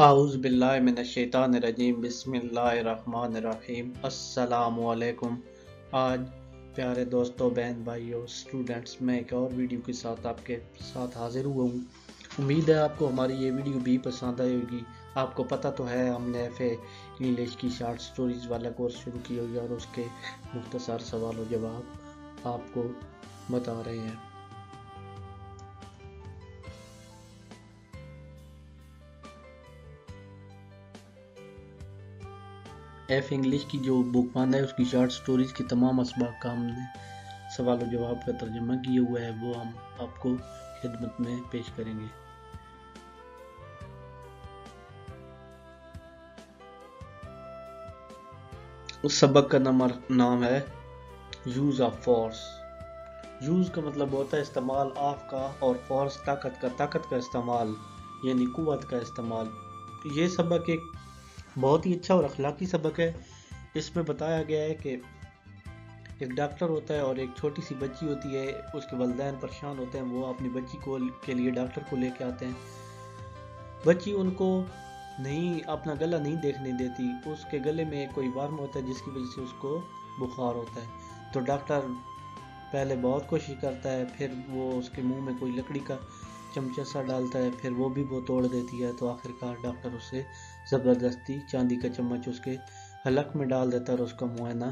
اعوذ باللہ من الشیطان الرجیم بسم اللہ الرحمن الرحیم السلام علیکم۔ آج پیارے دوستوں، بہن بھائیوں، اسٹوڈنٹس، میں ایک اور ویڈیو کے ساتھ آپ کے ساتھ حاضر ہوا ہوں۔ امید ہے آپ کو ہماری یہ ویڈیو بھی پسند آئے گی۔ آپ کو پتہ تو ہے ہم نے ایف اے انگلش کی شارٹ سٹوریز والا کورس شروع کیا ہوئی اور اس کے مختصر سوال و جواب آپ کو بتا رہے ہیں۔ ایف انگلش کی جو بک بند ہے اس کی شارٹ سٹوریز کی تمام اسباق کا ہم نے سوال و جواب کا ترجمہ کیا ہوا ہے، وہ ہم آپ کو خدمت میں پیش کریں گے۔ اس سبق کا نام ہے یوز آف فورس۔ یوز کا مطلب ہوتا ہے استعمال آف کا، اور فورس طاقت کا استعمال، یعنی قوت کا استعمال۔ یہ سبق ایک بہت ہی اچھا اور اخلاقی سبق ہے۔ اس میں بتایا گیا ہے کہ ایک ڈاکٹر ہوتا ہے اور ایک چھوٹی سی بچی ہوتی ہے، اس کے والدین پریشان ہوتے ہیں، وہ اپنی بچی کے لیے ڈاکٹر کو لے کے آتے ہیں۔ بچی ان کو اپنا گلا نہیں دیکھنے دیتی، اس کے گلے میں کوئی ورم ہوتا ہے جس کی وجہ سے اس کو بخار ہوتا ہے۔ تو ڈاکٹر پہلے بہت کوشش کرتا ہے، پھر وہ اس کے منہ میں کوئی لکڑی کا چمچہ سا ڈالتا ہے، پھر وہ بھی وہ توڑ دیتی ہے۔ تو آخرکار ڈاکٹر اسے زبردستی چاندی کا چمچ اس کے حلق میں ڈال دیتا ہے اور اس کا معائنہ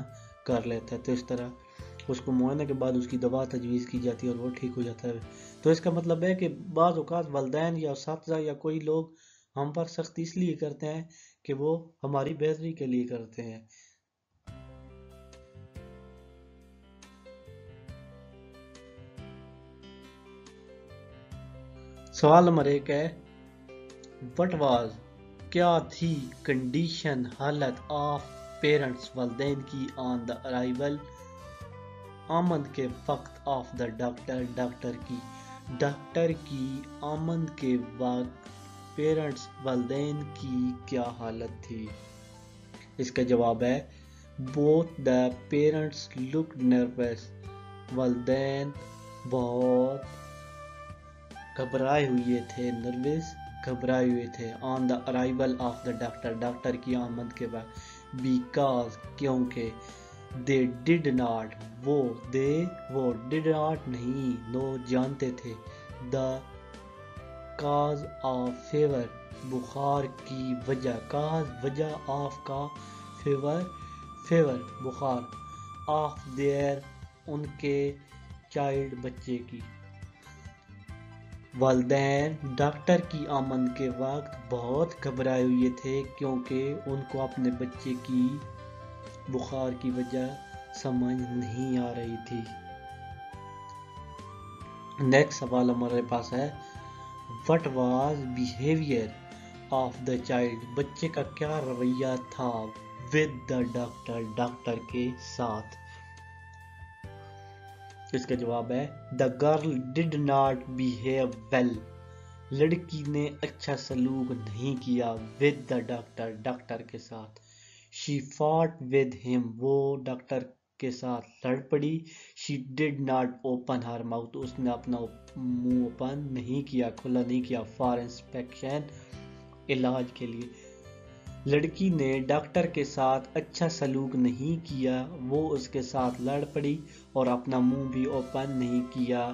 کر لیتا ہے۔ تو اس طرح اس کو معائنہ کے بعد اس کی دوا تجویز کی جاتی ہے اور وہ ٹھیک ہو جاتا ہے۔ تو اس کا مطلب ہے کہ بعض اوقات والدین یا اساتذہ یا کوئی لوگ ہم پر سختی اس لیے کرتے ہیں کہ وہ ہماری بہتری کے لیے کرتے ہیں۔ سوال نمبر 1 ہے وٹ واز، کیا تھی، کنڈیشن، حالت، آف پیرنٹس، والدین کی، آن دا ارائیول، آمد کے وقت، آف دا ڈاکٹر، ڈاکٹر کی آمد کے وقت، پیرنٹس، والدین کی کیا حالت تھی؟ اس کا جواب ہے both the parents looked nervous، والدین بہت گھبرائے ہوئے تھے، گھبرائے ہوئے تھے۔ on the arrival of the doctor، doctor کی آمد کے بعد، because، کیونکہ، they did not، وہ did not نہیں، no جانتے تھے، the cause of fever، بخار کی وجہ، cause وجہ، of کا، fever بخار، of their ان کے child بچے کی۔ والدین ڈاکٹر کی آمد کے وقت بہت گھبرائے ہوئے تھے کیونکہ ان کو اپنے بچے کی بخار کی وجہ سمجھ نہیں آ رہی تھی۔ نیکسٹ سوال ہمارے پاس ہے what was behaviour of the child, بچے کا کیا رویہ تھا، ود دا ڈاکٹر، ڈاکٹر کے ساتھ۔ اس کا جواب ہے the girl did not behave well, لڑکی نے اچھا سلوک نہیں کیا، ود دا ڈاکٹر، ڈاکٹر کے ساتھ۔ شی فاٹ ود ہم، وہ ڈاکٹر کے ساتھ لڑ پڑی۔ She did not open her mouth, اس نے اپنا منہ اوپن نہیں کیا، کھلا نہیں کیا، فار انسپیکشن، علاج کے لیے۔ لڑکی نے ڈاکٹر کے ساتھ اچھا سلوک نہیں کیا، وہ اس کے ساتھ لڑ پڑی اور اپنا منہ بھی اوپن نہیں کیا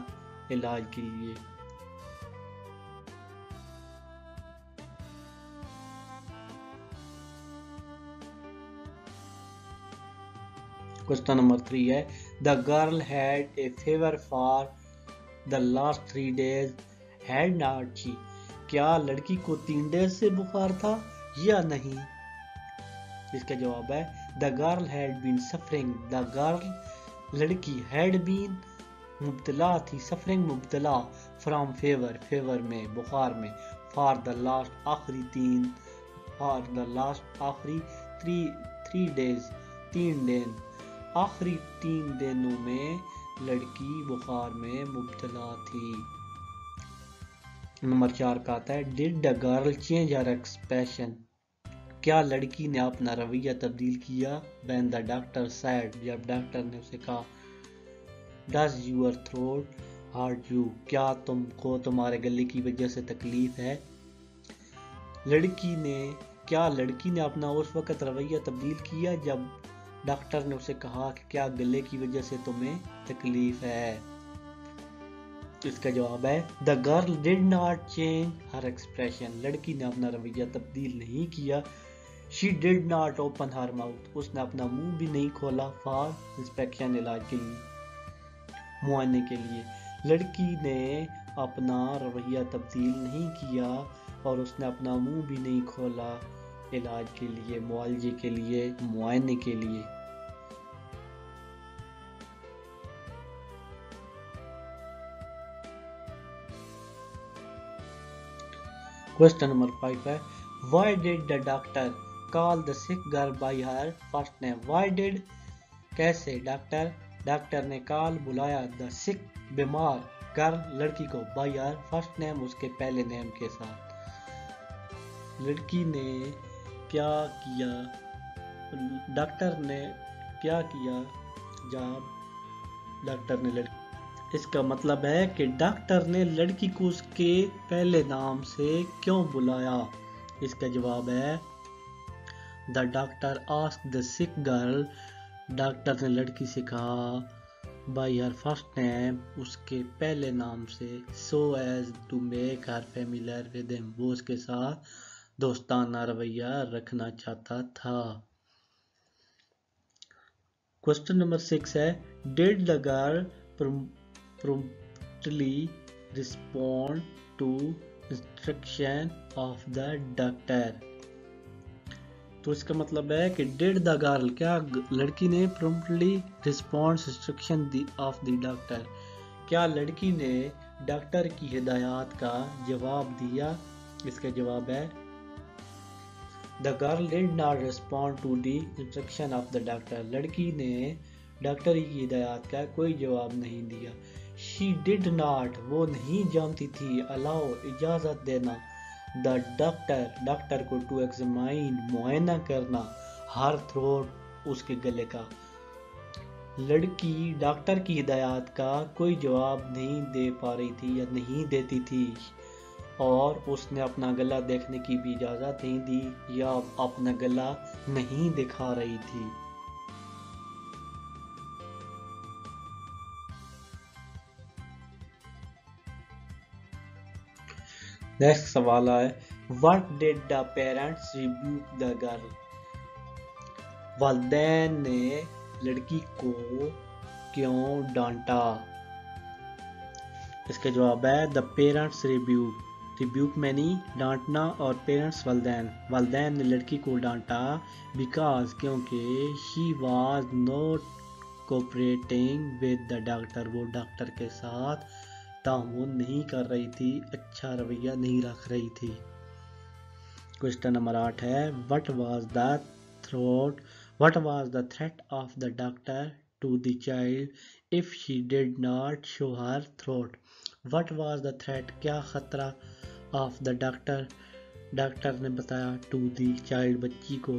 علاج کے لیے۔ کوسچن نمبر 3 ہے The girl had a fever for the last 3 days, had not she، کیا لڑکی کو 3 days سے بخار تھا یا نہیں؟ اس کا جواب ہے The girl had been suffering، the girl لڑکی had been مبتلا تھی، suffering مبتلا، from fever میں، بخار میں، for the last آخری 3 days 3 دن، آخری 3 دنوں میں لڑکی بخار میں مبتلا تھی۔ نمبر 4 کا آتا ہے Did the girl change her expression، کیا لڑکی نے اپنا رویہ تبدیل کیا، when the doctor said، جب ڈاکٹر نے اسے کہا Does your throat hurt you، کیا تم کو تمہارے گلے کی وجہ سے تکلیف ہے؟ لڑکی نے اپنا اس وقت رویہ تبدیل کیا جب ڈاکٹر نے اسے کہا کہ کیا گلے کی وجہ سے تمہیں تکلیف ہے؟ اس کا جواب ہے The girl did not change her expression. لڑکی نے اپنا رویہ تبدیل نہیں کیا. She did not open her mouth. اس نے اپنا منہ بھی نہیں کھولا for inspection علاج کے لیے، معائنے کے لیے. لڑکی نے اپنا رویہ تبدیل نہیں کیا اور اس نے اپنا منہ بھی نہیں کھولا علاج کے لیے، معالجے کے لیے، معائنے کے لیے. Question number 5 ہے Why did the doctor call the sick girl by her first name? Why did کیسے ڈاکٹر نے کال بلایا the sick بیمار girl لڑکی کو by her first name اس کے پہلے نیم کے ساتھ. لڑکی نے کیا کیا، ڈاکٹر نے کیا کیا جب ڈاکٹر نے لڑکی، اس کا مطلب ہے کہ ڈاکٹر نے لڑکی کو اس کے پہلے نام سے کیوں بلایا. اس کا جواب ہے The doctor asked the sick girl. Doctor نے لڑکی سے کہا by her first name اس کے pہلے نام سے so as to make her familiar with him وہ اس کے ساتھ دوستانہ رویہ رکھنا چاہتا تھا. Question number 6 ہے Did the girl promptly respond to instruction of the doctor. تو اس کا مطلب ہے کہ did the girl کیا لڑکی نے promptly respond instruction of the doctor کیا لڑکی نے ڈاکٹر کی ہدایات کا جواب دیا. اس کا جواب ہے The girl did not respond to the instruction of the doctor. لڑکی نے ڈاکٹر کی ہدایات کا کوئی جواب نہیں دیا. She did not وہ نہیں جانتی تھی allow اجازت دینا the ڈاکٹر کو to examine معائنہ کرنا her throat اس کے گلے کا. لڑکی ڈاکٹر کی ہدایات کا کوئی جواب نہیں دے پا رہی تھی یا نہیں دیتی تھی اور اس نے اپنا گلا دیکھنے کی بھی اجازت نہیں دی یا اپنا گلا نہیں دکھا رہی تھی. نیکسٹ سوال ہے What did the parents rebuke the girl? والدین نے لڑکی کو کیوں ڈانٹا. اس کا جواب ہے The parents rebuke میں نہیں ڈانٹنا اور پیرنٹس والدین نے لڑکی کو ڈانٹا because کیونکہ she was not cooperating with the doctor وہ ڈاکٹر کے ساتھ تعاون نہیں کر رہی تھی، اچھا رویہ نہیں رکھ رہی تھی. کوسچن نمبر 8 ہے What was the threat of the doctor to the child if she did not show her throat? What was the threat کیا خطرہ of the ڈاکٹر نے بتایا to the child بچی کو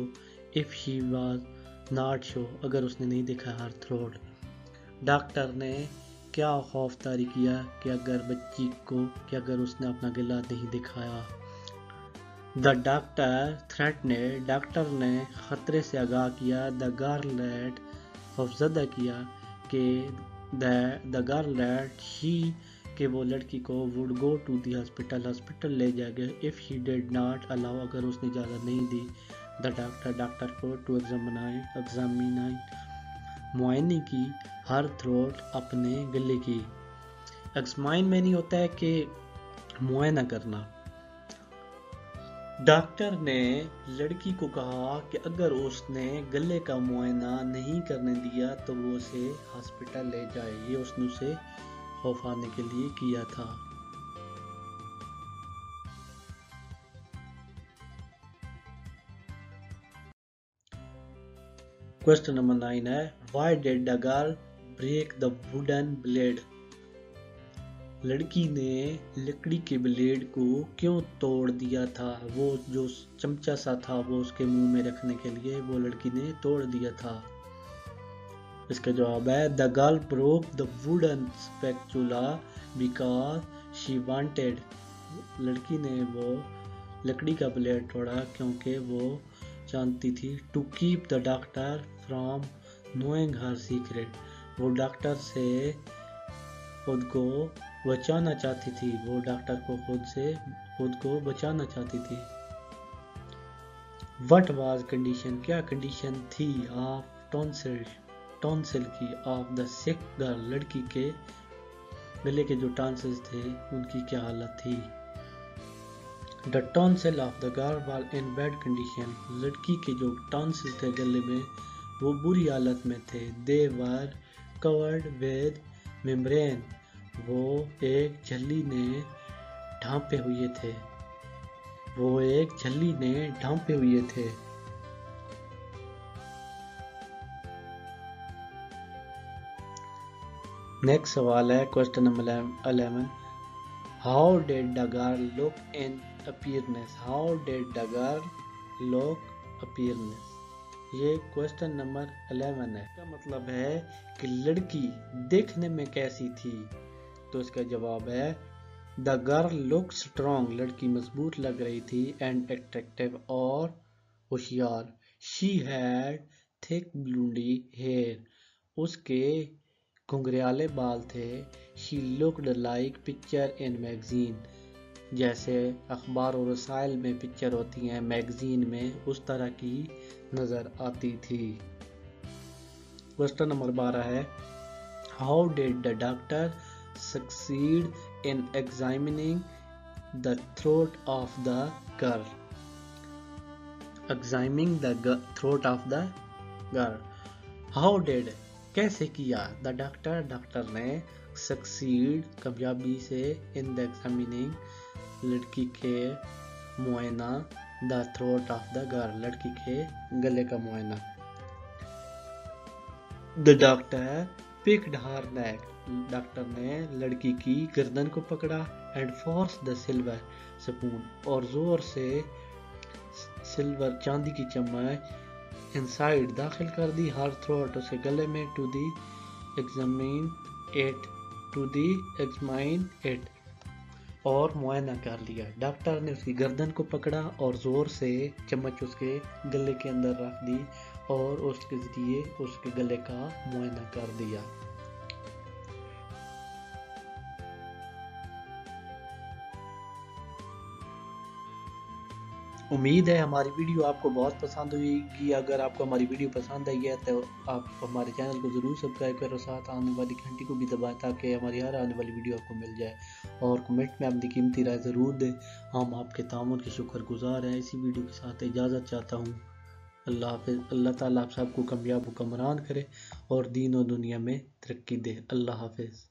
if she was not show اگر اس نے نہیں دکھا her throat. ڈاکٹر نے کیا خوف طاری کیا کہ اگر بچی کو کہ اگر اس نے اپنا گلا نہیں دکھایا. The doctor threatened ڈاکٹر نے خطرے سے آگاہ کیا the girl that خوفزدہ کیا کہ the girl that she کہ وہ لڑکی کو would go to the hospital لے جائے گا if she did not allow اگر اس نے اجازت نہیں دی the ڈاکٹر کو to examine معائنے کی ہر تھروٹ اپنے گلے کی. ایگزامائن میں نہیں ہوتا ہے کہ معائنہ کرنا. ڈاکٹر نے لڑکی کو کہا کہ اگر اس نے گلے کا معائنہ نہیں کرنے دیا تو وہ اسے ہاسپٹل لے جائے. یہ اس نے اسے خوف آنے کے لیے کیا تھا. کوسچن نمبر 9 ہے Why did the girl break the wooden blade? لڑکی نے لکڑی کے بلیڈ کو کیوں توڑ دیا تھا. وہ جو چمچہ سا تھا وہ اس کے منہ میں رکھنے کے لیے وہ لڑکی نے توڑ دیا تھا. اس کا جواب ہے The girl broke the wooden spatula because she wanted لڑکی نے وہ لکڑی کا پلیٹ توڑا کیونکہ وہ جانتی تھی to keep the doctor from knowing her secret, وہ ڈاکٹر سے خود کو بچانا چاہتی تھی، وہ ڈاکٹر کو خود کو بچانا چاہتی تھی۔ وٹ واز کنڈیشن، کیا کنڈیشن تھی آف ٹونسل کی، آف دا سک گرل، لڑکی کے گلے کے جو ٹانسلز تھے ان کی کیا حالت تھی۔ The tonsil of the girl was in bad condition, لڑکی کے جو ٹانسلز تھے گلے میں وہ بری حالت میں تھے۔ دے ور کورڈ ود ممبرین، وہ ایک جھلی نے ڈھانپے ہوئے تھے، وہ ایک جھلی نے ڈھانپے ہوئے تھے۔ نیکسٹ سوال ہے question number 11، how did the girl look in appearance, how did the girl look appearance, یہ کوسچن نمبر 11 ہے۔ اس کا مطلب ہے کہ لڑکی دیکھنے میں کیسی تھی، تو اس کا جواب ہے دا گرل لک اسٹرانگ، لڑکی مضبوط لگ رہی تھی، اینڈ اٹریکٹیو اور ہوشیار، شی ہیڈ تھک بلونڈی ہیئر، اس کے گھنگریالے بال تھے، شی لکڈ لائک پکچر ان میگزین، جیسے اخبار و رسائل میں پکچر ہوتی ہیں میگزین میں اس طرح کی نظر آتی تھی۔ کوسچن نمبر 12 ہے how did the doctor succeed in examining the throat of the girl، examining the throat of the girl، how did کیسے کیا، دا ڈاکٹر نے succeed کامیابی سے in the examining لڑکی کے معائنہ، the throat of the girl لڑکی کے گلے کا معائنہ۔ the doctor picked her neck، doctor نے لڑکی کی گردن کو پکڑا، and force the silver spoon, اور زور سے سلور چاندی کی چمچ انسائڈ داخل کر دی، ہر تھروٹ اس کے گلے میں، ٹو دی ایگزامائن اٹ، اور معائنہ کر لیا۔ ڈاکٹر نے اس کی گردن کو پکڑا اور زور سے چمچ اس کے گلے کے اندر رکھ دی اور اس کے ذریعے اس کے گلے کا معائنہ کر دیا۔ امید ہے ہماری ویڈیو آپ کو بہت پسند ہوئی گی، اگر آپ کو ہماری ویڈیو پسند آئی ہے تو آپ ہمارے چینل کو ضرور سبسکرائب کرو، ساتھ آنے والی گھنٹی کو بھی دبائیں تاکہ ہماری ہر آنے والی ویڈیو آپ کو مل جائے، اور کمنٹ میں اپنی قیمتی رائے ضرور دیں، ہم آپ کے تعاون کے شکر گزار ہیں۔ اسی ویڈیو کے ساتھ اجازت چاہتا ہوں، اللہ حافظ۔ اللہ تعالیٰ آپ سب کو کامیاب و کامران کرے اور دین و دنیا میں ترقی دے۔ اللہ حافظ۔